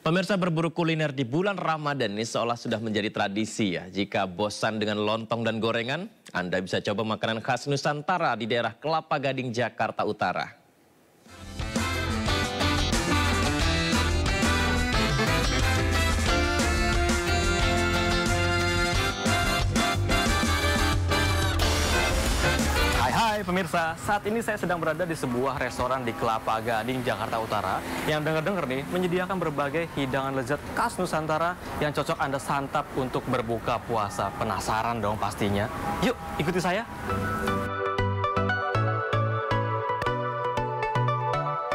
Pemirsa, berburu kuliner di bulan Ramadan ini seolah sudah menjadi tradisi ya. Jika bosan dengan lontong dan gorengan, Anda bisa coba makanan khas Nusantara di daerah Kelapa Gading, Jakarta Utara. Hai pemirsa, saat ini saya sedang berada di sebuah restoran di Kelapa Gading, Jakarta Utara yang dengar-dengar nih menyediakan berbagai hidangan lezat khas Nusantara yang cocok Anda santap untuk berbuka puasa. Penasaran dong pastinya? Yuk ikuti saya.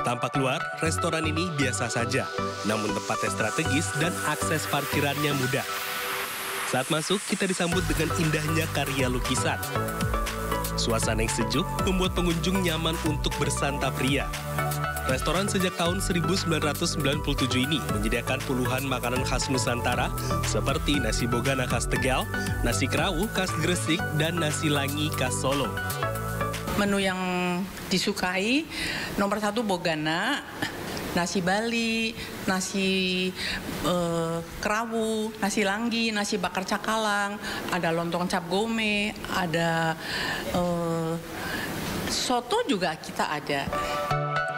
Tampak luar, restoran ini biasa saja, namun tempatnya strategis dan akses parkirannya mudah. Saat masuk, kita disambut dengan indahnya karya lukisan. Suasana yang sejuk membuat pengunjung nyaman untuk bersantap ria. Restoran sejak tahun 1997 ini menyediakan puluhan makanan khas Nusantara seperti nasi bogana khas Tegal, nasi kerawu khas Gresik, dan nasi langi khas Solo. Menu yang disukai nomor 1 bogana, nasi Bali, nasi kerawu, nasi langgi, nasi bakar cakalang, ada lontong cap gome, ada soto juga kita ada.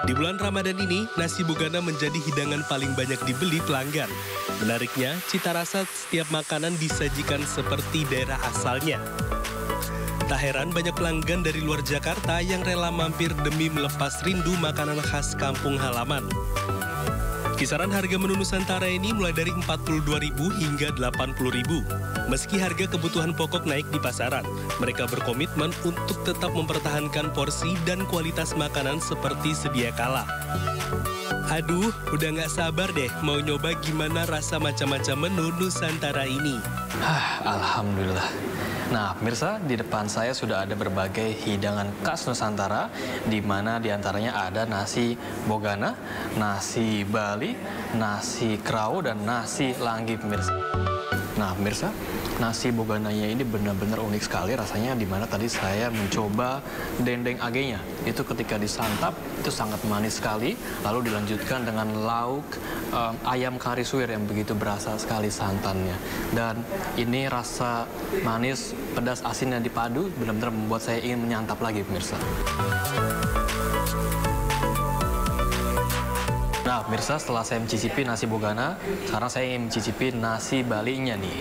Di bulan Ramadan ini, nasi bogana menjadi hidangan paling banyak dibeli pelanggan. Menariknya, cita rasa setiap makanan disajikan seperti daerah asalnya. Tak heran banyak pelanggan dari luar Jakarta yang rela mampir demi melepas rindu makanan khas kampung halaman. Kisaran harga menu Nusantara ini mulai dari Rp42.000 hingga Rp80.000. Meski harga kebutuhan pokok naik di pasaran, mereka berkomitmen untuk tetap mempertahankan porsi dan kualitas makanan seperti sedia kala. Aduh, udah nggak sabar deh mau nyoba gimana rasa macam-macam menu Nusantara ini. Alhamdulillah. Nah, pemirsa, di depan saya sudah ada berbagai hidangan khas Nusantara, di mana diantaranya ada nasi bogana, nasi Bali, nasi kerawu, dan nasi langgi, pemirsa. Nah, pemirsa, nasi bogananya ini benar-benar unik sekali rasanya, di mana tadi saya mencoba dendeng agenya. Itu ketika disantap, itu sangat manis sekali, lalu dilanjutkan dengan lauk ayam kari suwir yang begitu berasa sekali santannya. Dan ini rasa manis, pedas, asin yang dipadu benar-benar membuat saya ingin menyantap lagi, pemirsa. Nah, pemirsa, setelah saya mencicipi nasi bogana, sekarang saya ingin mencicipi nasi Balinya nih.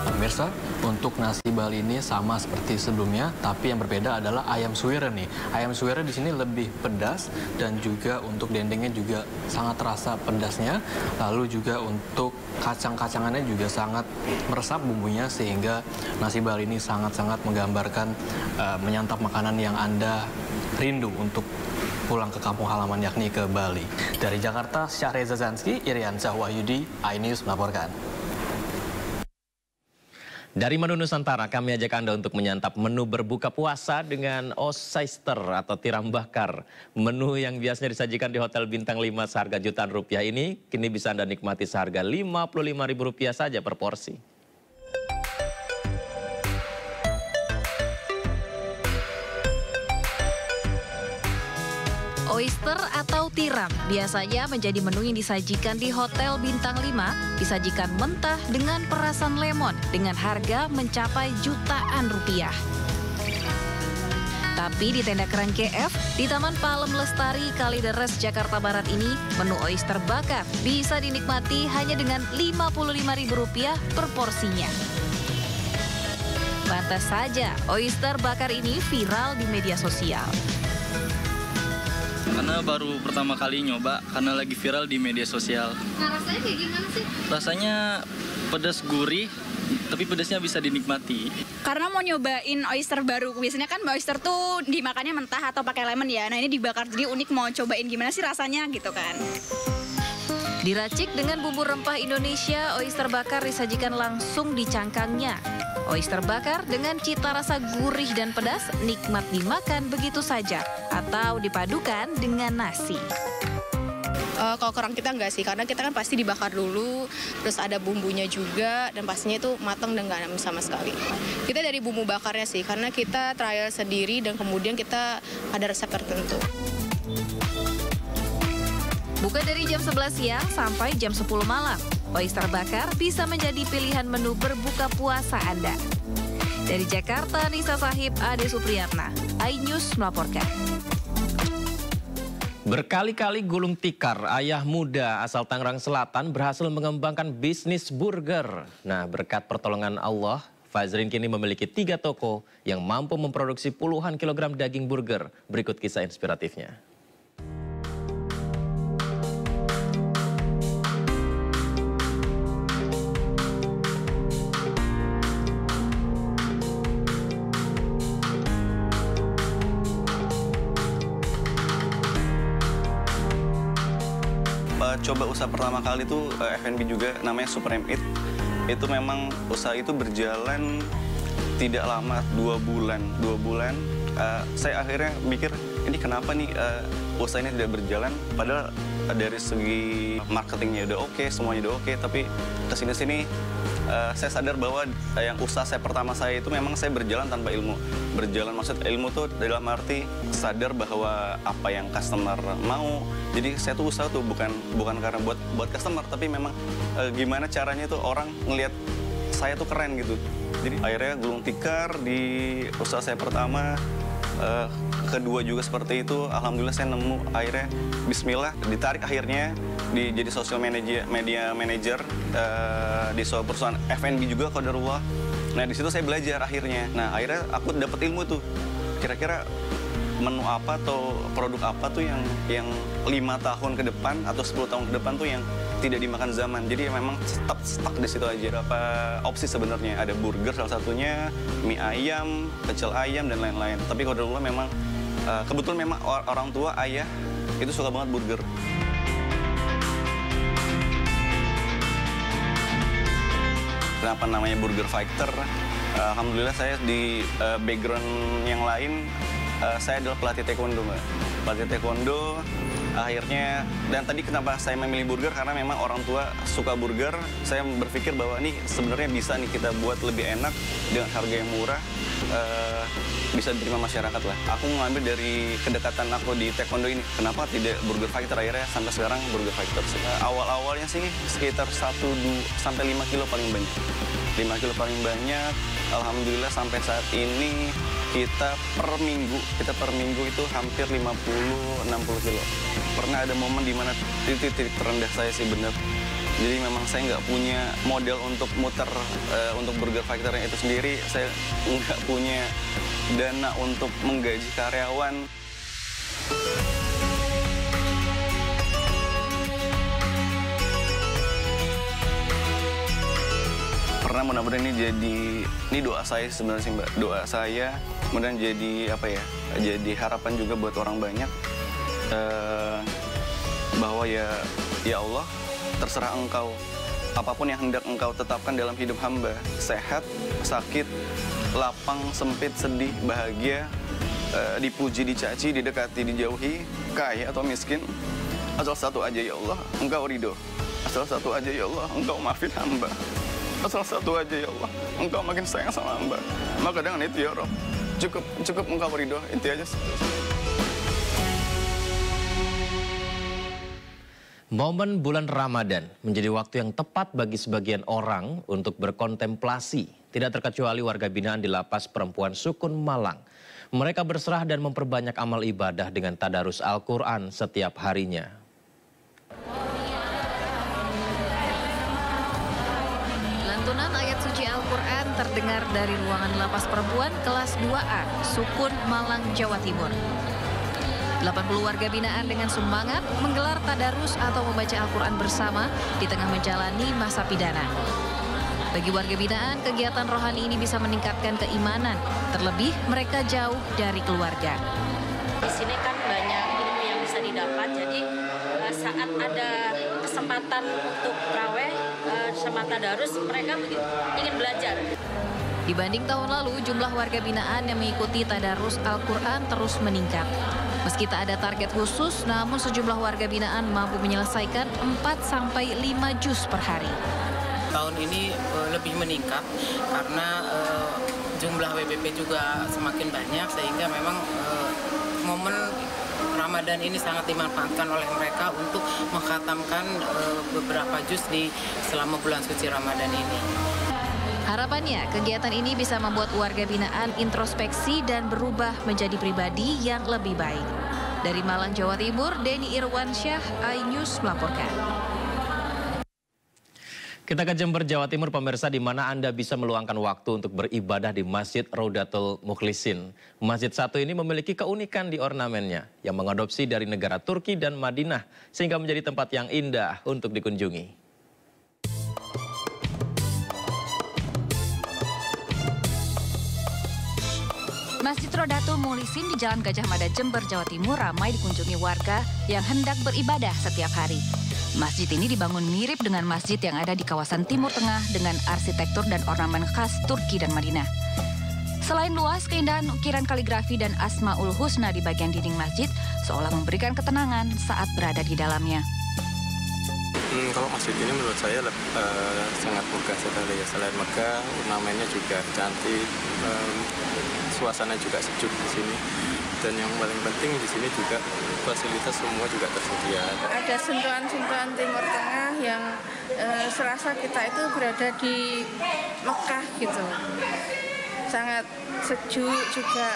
Nah, pemirsa, untuk nasi Bali ini sama seperti sebelumnya, tapi yang berbeda adalah ayam suwirnya nih. Ayam suwirnya di sini lebih pedas dan juga untuk dendengnya juga sangat terasa pedasnya. Lalu juga untuk kacang-kacangannya juga sangat meresap bumbunya sehingga nasi Bali ini sangat-sangat menggambarkan menyantap makanan yang Anda rindu untuk pulang ke kampung halaman, yakni ke Bali. Dari Jakarta, Syahreza Zanski, Irian Wahyudi, iNews melaporkan. Dari menu Nusantara, kami ajak Anda untuk menyantap menu berbuka puasa dengan oyster atau tiram bakar. Menu yang biasanya disajikan di Hotel Bintang 5 seharga jutaan rupiah ini, kini bisa Anda nikmati seharga Rp55.000 saja per porsi. Oyster atau tiram biasanya menjadi menu yang disajikan di Hotel Bintang 5, disajikan mentah dengan perasan lemon dengan harga mencapai jutaan rupiah. Tapi di tenda Keren KF, di Taman Palem Lestari, Kalideres, Jakarta Barat ini, menu oyster bakar bisa dinikmati hanya dengan Rp55.000 per porsinya. Pantas saja, oyster bakar ini viral di media sosial. Karena baru pertama kali nyoba, karena lagi viral di media sosial. Nah, rasanya kayak gimana sih? Rasanya pedas gurih, tapi pedasnya bisa dinikmati. Karena mau nyobain oyster baru, biasanya kan oyster tuh dimakannya mentah atau pakai lemon ya. Nah, ini dibakar, jadi unik, mau cobain gimana sih rasanya gitu kan. Diracik dengan bumbu rempah Indonesia, oyster bakar disajikan langsung di cangkangnya. Oyster bakar dengan cita rasa gurih dan pedas nikmat dimakan begitu saja atau dipadukan dengan nasi. Kalau kurang kita enggak sih, karena kita kan pasti dibakar dulu, terus ada bumbunya juga, dan pastinya itu matang dan nggak amis sama sekali. Kita dari bumbu bakarnya sih, karena kita trial sendiri dan kemudian kita ada resep tertentu. Buka dari jam 11 siang sampai jam 10 malam. Oyster bakar bisa menjadi pilihan menu berbuka puasa Anda. Dari Jakarta, Nisa Sahib, Ade Supriyatna, iNews melaporkan. Berkali-kali gulung tikar, ayah muda asal Tangerang Selatan berhasil mengembangkan bisnis burger. Nah, berkat pertolongan Allah, Fazrin kini memiliki 3 toko yang mampu memproduksi puluhan kilogram daging burger. Berikut kisah inspiratifnya. Coba usaha pertama kali itu F&B juga, namanya Supreme Eat. Itu memang usaha itu berjalan tidak lama, 2 bulan. Saya akhirnya mikir, ini kenapa nih usaha ini tidak berjalan, padahal dari segi marketingnya udah oke, semuanya udah oke, tapi kesini-sini saya sadar bahwa yang usaha saya pertama saya itu memang saya berjalan tanpa ilmu. Berjalan maksud ilmu tuh dalam arti sadar bahwa apa yang customer mau. Jadi saya tuh usaha tuh bukan karena buat customer, tapi memang gimana caranya tuh orang ngelihat saya tuh keren gitu. Jadi akhirnya gulung tikar di usaha saya pertama, kedua juga seperti itu. Alhamdulillah saya nemu, akhirnya bismillah ditarik akhirnya jadi social media manager di sebuah perusahaan F&B juga, qadarullah. Nah di situ saya belajar akhirnya. Nah akhirnya aku dapat ilmu tuh. Kira-kira menu apa atau produk apa tuh yang 5 tahun ke depan atau 10 tahun ke depan tuh yang tidak dimakan zaman. Jadi memang tetap stuck di situ aja. Berapa opsi sebenarnya, ada burger salah satunya, mie ayam, pecel ayam dan lain-lain. Tapi qadarullah memang kebetulan memang orang tua ayah itu suka banget burger. Kenapa namanya Burger Fighter? Alhamdulillah saya di background yang lain, saya adalah pelatih taekwondo, Mbak. Pelatih taekwondo, akhirnya, dan tadi kenapa saya memilih burger, karena memang orang tua suka burger. Saya berpikir bahwa ini sebenarnya bisa nih kita buat lebih enak dengan harga yang murah, bisa diterima masyarakat lah. Aku mengambil dari kedekatan aku di taekwondo ini. Kenapa tidak Burger Fighter? Akhirnya sampai sekarang Burger Fighter. Awal-awalnya sih sekitar 1-5 kilo paling banyak. 5 kilo paling banyak. Alhamdulillah sampai saat ini kita per minggu itu hampir 50-60 kilo. Pernah ada momen di mana titik terendah saya sih bener. Jadi memang saya nggak punya model untuk muter untuk Burger Fighter itu sendiri. Saya nggak punya dana untuk menggaji karyawan. Pernah mudah-mudahan ini doa saya sebenarnya sih Mbak. Doa saya mudah-mudahan jadi apa ya? Jadi harapan juga buat orang banyak bahwa ya Allah, terserah Engkau. Apapun yang hendak Engkau tetapkan dalam hidup hamba, sehat, sakit, lapang, sempit, sedih, bahagia, dipuji, dicaci, didekati, dijauhi, kaya atau miskin, asal satu aja ya Allah, Engkau ridho. Asal satu aja ya Allah, Engkau maafin hamba. Asal satu aja ya Allah, Engkau makin sayang sama hamba. Maka dengan itu ya Rob, cukup Engkau ridho, itu aja. Momen bulan Ramadan menjadi waktu yang tepat bagi sebagian orang untuk berkontemplasi. Tidak terkecuali warga binaan di Lapas Perempuan Sukun Malang. Mereka berserah dan memperbanyak amal ibadah dengan tadarus Al-Quran setiap harinya. Lantunan ayat suci Al-Quran terdengar dari ruangan Lapas Perempuan kelas 2A, Sukun Malang, Jawa Timur. 80 warga binaan dengan semangat menggelar tadarus atau membaca Al-Quran bersama di tengah menjalani masa pidana. Bagi warga binaan, kegiatan rohani ini bisa meningkatkan keimanan, terlebih mereka jauh dari keluarga. Di sini kan banyak ilmu yang bisa didapat, jadi saat ada kesempatan untuk traweh sama tadarus, mereka ingin belajar. Dibanding tahun lalu, jumlah warga binaan yang mengikuti tadarus Al-Quran terus meningkat. Meski tak ada target khusus, namun sejumlah warga binaan mampu menyelesaikan 4-5 juz per hari. Tahun ini lebih meningkat karena jumlah WBP juga semakin banyak, sehingga memang momen Ramadan ini sangat dimanfaatkan oleh mereka untuk mengkhatamkan beberapa juz selama bulan suci Ramadan ini. Harapannya, kegiatan ini bisa membuat warga binaan introspeksi dan berubah menjadi pribadi yang lebih baik. Dari Malang, Jawa Timur, Denny Irwansyah, iNews melaporkan. Kita ke Jember, Jawa Timur, pemirsa, di mana Anda bisa meluangkan waktu untuk beribadah di Masjid Raudatul Mukhlisin. Masjid satu ini memiliki keunikan di ornamennya yang mengadopsi dari negara Turki dan Madinah, sehingga menjadi tempat yang indah untuk dikunjungi. Masjid Raudatul Mukhlisin di Jalan Gajah Mada, Jember, Jawa Timur ramai dikunjungi warga yang hendak beribadah setiap hari. Masjid ini dibangun mirip dengan masjid yang ada di kawasan Timur Tengah dengan arsitektur dan ornamen khas Turki dan Madinah. Selain luas, keindahan ukiran kaligrafi dan Asmaul Husna di bagian dinding masjid seolah memberikan ketenangan saat berada di dalamnya. Kalau masjid ini menurut saya sangat megah sekali ya. Selain megah, ornamennya juga cantik, suasana juga sejuk di sini. Dan yang paling penting di sini juga fasilitas semua juga tersedia. Ada sentuhan-sentuhan Timur Tengah yang serasa kita itu berada di Mekah gitu. Sangat sejuk juga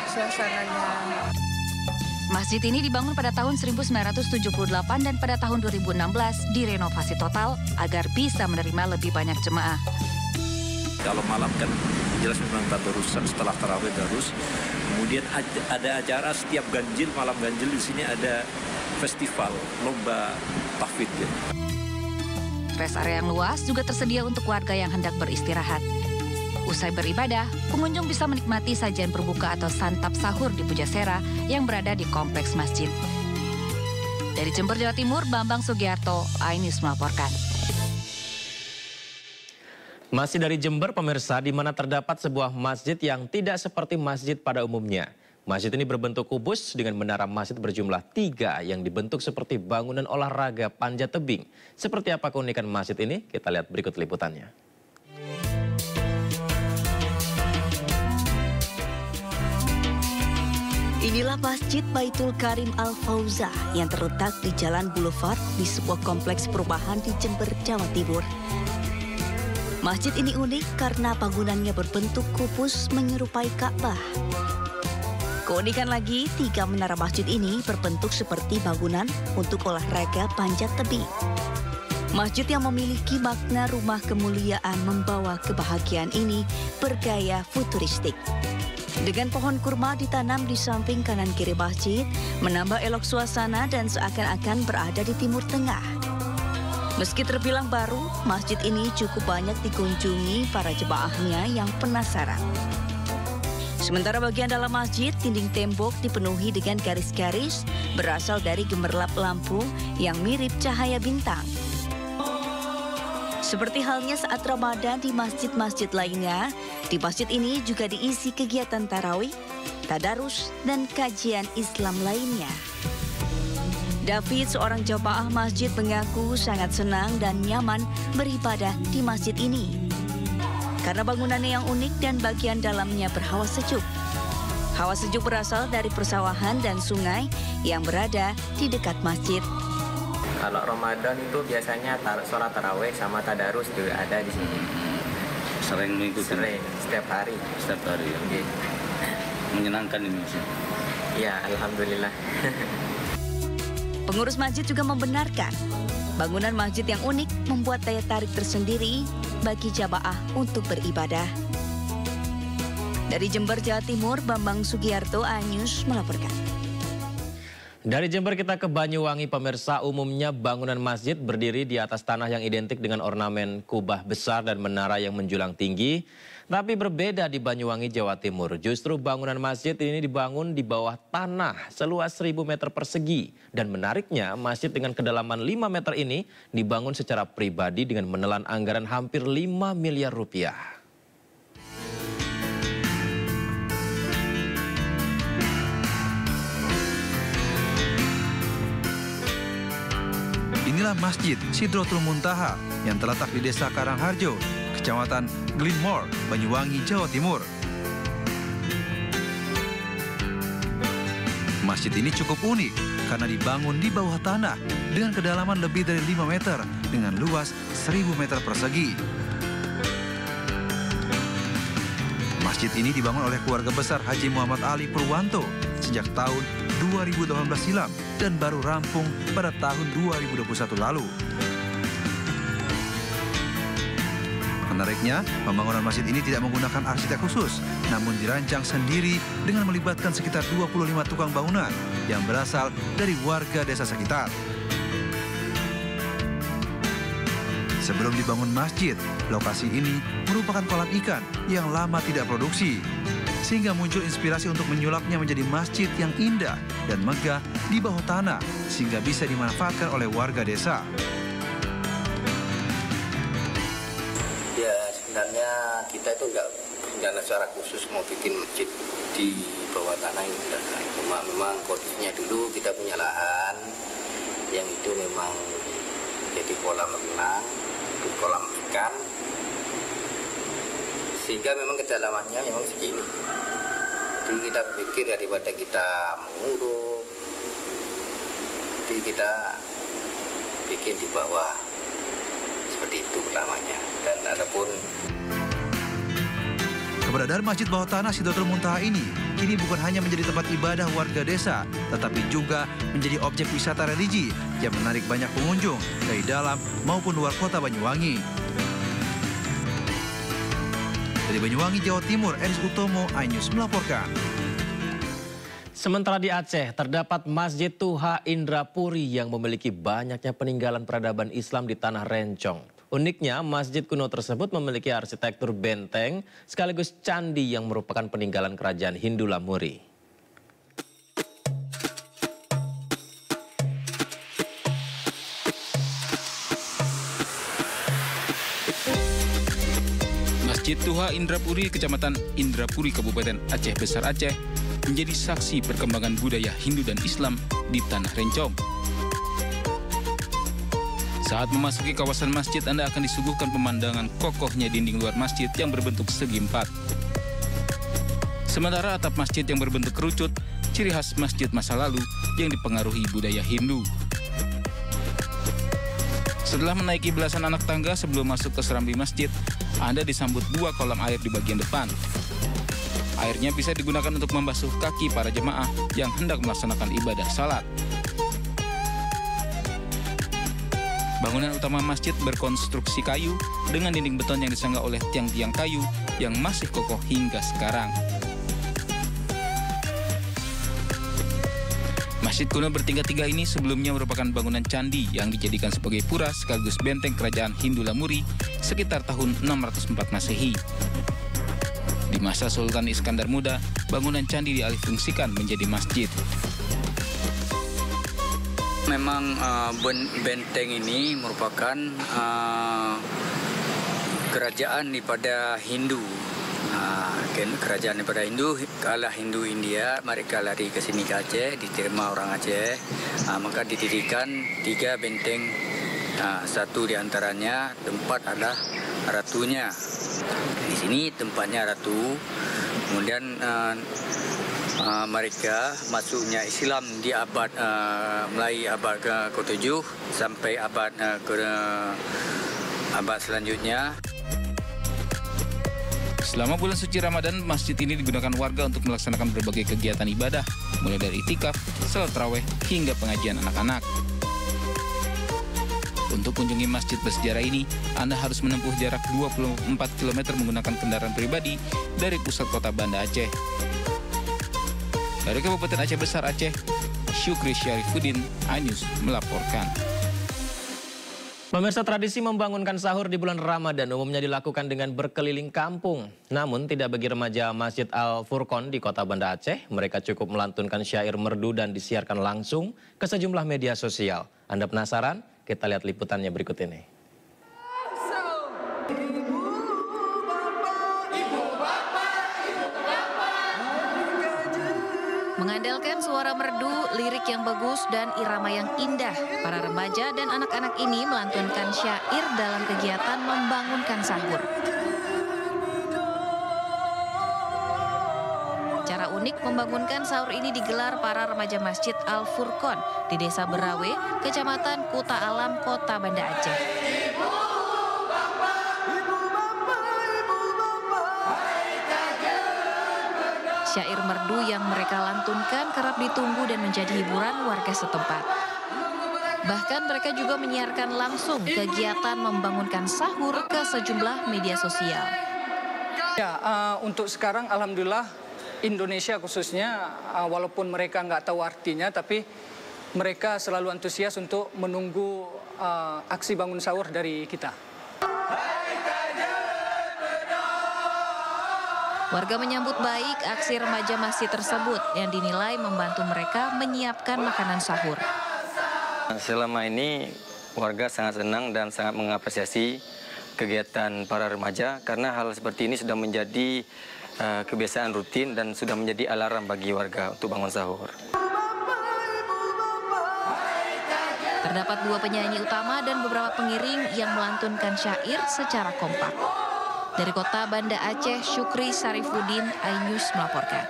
suasananya. Masjid ini dibangun pada tahun 1978 dan pada tahun 2016 direnovasi total agar bisa menerima lebih banyak jemaah. Kalau malam kan jelas memang tadarusan setelah tarawih darus. Kemudian ada acara setiap ganjil, malam ganjil di sini ada festival lomba tahfidz. Gitu. Rest area yang luas juga tersedia untuk warga yang hendak beristirahat. Usai beribadah, pengunjung bisa menikmati sajian berbuka atau santap sahur di Pujasera yang berada di kompleks masjid. Dari Jember, Jawa Timur, Bambang Sugiarto, iNews melaporkan. Masih dari Jember, pemirsa, di mana terdapat sebuah masjid yang tidak seperti masjid pada umumnya. Masjid ini berbentuk kubus dengan menara masjid berjumlah 3 yang dibentuk seperti bangunan olahraga panjat tebing. Seperti apa keunikan masjid ini? Kita lihat berikut liputannya. Inilah Masjid Baitul Karim Al-Fauza yang terletak di Jalan Boulevard di sebuah kompleks perumahan di Jember, Jawa Timur. Masjid ini unik karena bangunannya berbentuk kubus menyerupai Ka'bah. Keunikan lagi, 3 menara masjid ini berbentuk seperti bangunan untuk olahraga panjat tebing. Masjid yang memiliki makna rumah kemuliaan membawa kebahagiaan ini bergaya futuristik. Dengan pohon kurma ditanam di samping kanan kiri masjid, menambah elok suasana dan seakan-akan berada di Timur Tengah. Meski terbilang baru, masjid ini cukup banyak dikunjungi para jemaahnya yang penasaran. Sementara bagian dalam masjid, dinding tembok dipenuhi dengan garis-garis berasal dari gemerlap lampu yang mirip cahaya bintang. Seperti halnya saat Ramadan di masjid-masjid lainnya, di masjid ini juga diisi kegiatan tarawih, tadarus, dan kajian Islam lainnya. David, seorang jamaah masjid, mengaku sangat senang dan nyaman beribadah di masjid ini. Karena bangunannya yang unik dan bagian dalamnya berhawa sejuk. Hawa sejuk berasal dari persawahan dan sungai yang berada di dekat masjid. Kalau Ramadan itu biasanya sholat tarawih sama tadarus juga ada di sini. Sering mengikuti? Sering, setiap hari. Setiap hari ya? Okay. Menyenangkan ini sih? Ya, alhamdulillah. Pengurus masjid juga membenarkan bangunan masjid yang unik membuat daya tarik tersendiri bagi jamaah untuk beribadah. Dari Jember, Jawa Timur, Bambang Sugiarto, iNews melaporkan. Dari Jember kita ke Banyuwangi, pemirsa. Umumnya bangunan masjid berdiri di atas tanah yang identik dengan ornamen kubah besar dan menara yang menjulang tinggi. Tapi berbeda di Banyuwangi, Jawa Timur. Justru bangunan masjid ini dibangun di bawah tanah seluas 1000 meter persegi. Dan menariknya, masjid dengan kedalaman 5 meter ini dibangun secara pribadi dengan menelan anggaran hampir 5 miliar rupiah. Inilah Masjid Sidratul Muntaha yang terletak di Desa Karangharjo, Kecamatan Glenmore, Banyuwangi, Jawa Timur. Masjid ini cukup unik karena dibangun di bawah tanah dengan kedalaman lebih dari 5 meter dengan luas 1000 meter persegi. Masjid ini dibangun oleh keluarga besar Haji Muhammad Ali Purwanto sejak tahun 2018 silam dan baru rampung pada tahun 2021 lalu. Menariknya, pembangunan masjid ini tidak menggunakan arsitek khusus, namun dirancang sendiri dengan melibatkan sekitar 25 tukang bangunan yang berasal dari warga desa sekitar. Sebelum dibangun masjid, lokasi ini merupakan kolam ikan yang lama tidak produksi, sehingga muncul inspirasi untuk menyulapnya menjadi masjid yang indah dan megah di bawah tanah, sehingga bisa dimanfaatkan oleh warga desa. Ya, sebenarnya kita itu nggak rencana secara khusus mau bikin masjid di bawah tanah ini. Cuma memang kondisinya dulu kita punya lahan yang itu memang jadi kolam renang, kolam ikan, sehingga memang kedalamannya memang segini. Jadi kita pikir daripada kita menguruk, jadi kita bikin di bawah. Seperti itu pertamanya. Dan adapun keberadaan Masjid Bawah Tanah Sidratul Muntaha ini kini bukan hanya menjadi tempat ibadah warga desa, tetapi juga menjadi objek wisata religi yang menarik banyak pengunjung dari dalam maupun luar kota Banyuwangi. Dari Banyuwangi, Jawa Timur, Eris Utomo, iNews melaporkan. Sementara di Aceh, terdapat Masjid Tuha Indrapuri yang memiliki banyaknya peninggalan peradaban Islam di Tanah Rencong. Uniknya, masjid kuno tersebut memiliki arsitektur benteng sekaligus candi yang merupakan peninggalan kerajaan Hindu Lamuri. Masjid Tuha Indrapuri, Kecamatan Indrapuri, Kabupaten Aceh Besar Aceh, menjadi saksi perkembangan budaya Hindu dan Islam di Tanah Rencong. Saat memasuki kawasan masjid, Anda akan disuguhkan pemandangan kokohnya dinding luar masjid yang berbentuk segi empat. Sementara atap masjid yang berbentuk kerucut, ciri khas masjid masa lalu yang dipengaruhi budaya Hindu. Setelah menaiki belasan anak tangga sebelum masuk ke serambi masjid, Anda disambut 2 kolam air di bagian depan. Airnya bisa digunakan untuk membasuh kaki para jemaah yang hendak melaksanakan ibadah salat. Bangunan utama masjid berkonstruksi kayu dengan dinding beton yang disangga oleh tiang-tiang kayu yang masih kokoh hingga sekarang. Masjid kuno bertingkat 3 ini sebelumnya merupakan bangunan candi yang dijadikan sebagai pura sekaligus benteng kerajaan Hindu Lamuri sekitar tahun 604 Masehi. Di masa Sultan Iskandar Muda, bangunan candi dialihfungsikan menjadi masjid. memang benteng ini merupakan kerajaan daripada Hindu. Kerajaan daripada Hindu, kalah Hindu India, mereka lari ke sini ke Aceh, diterima orang Aceh, maka didirikan 3 benteng. Satu di antaranya tempat adalah ratunya. Di sini tempatnya ratu. Kemudian mereka masuknya Islam di abad mulai abad ke-7 sampai abad abad selanjutnya. Selama bulan suci Ramadan, masjid ini digunakan warga untuk melaksanakan berbagai kegiatan ibadah, mulai dari itikaf, salat tarawih, hingga pengajian anak-anak. Untuk kunjungi masjid bersejarah ini, Anda harus menempuh jarak 24 km menggunakan kendaraan pribadi dari pusat kota Banda Aceh. Dari Kabupaten Aceh Besar Aceh, Syukri Syarifuddin, iNews melaporkan. Pemirsa, tradisi membangunkan sahur di bulan Ramadan umumnya dilakukan dengan berkeliling kampung. Namun tidak bagi remaja Masjid Al-Furqon di kota Banda Aceh. Mereka cukup melantunkan syair merdu dan disiarkan langsung ke sejumlah media sosial. Anda penasaran? Kita lihat liputannya berikut ini. Mengandalkan suara merdu, lirik yang bagus, dan irama yang indah, para remaja dan anak-anak ini melantunkan syair dalam kegiatan membangunkan sahur. Cara unik Racik membangunkan sahur ini digelar para remaja Masjid Al-Furqon di Desa Berawe, Kecamatan Kuta Alam, Kota Banda Aceh. Syair merdu yang mereka lantunkan kerap ditunggu dan menjadi hiburan warga setempat. Bahkan mereka juga menyiarkan langsung kegiatan membangunkan sahur ke sejumlah media sosial. Ya, untuk sekarang alhamdulillah Indonesia khususnya, walaupun mereka nggak tahu artinya, tapi mereka selalu antusias untuk menunggu aksi bangun sahur dari kita. Warga menyambut baik aksi remaja masjid tersebut yang dinilai membantu mereka menyiapkan makanan sahur. Selama ini warga sangat senang dan sangat mengapresiasi kegiatan para remaja karena hal seperti ini sudah menjadi kebiasaan rutin dan sudah menjadi alarm bagi warga untuk bangun sahur. Terdapat 2 penyanyi utama dan beberapa pengiring yang melantunkan syair secara kompak. Dari Kota Banda Aceh, Syukri Sarifuddin, iNews melaporkan.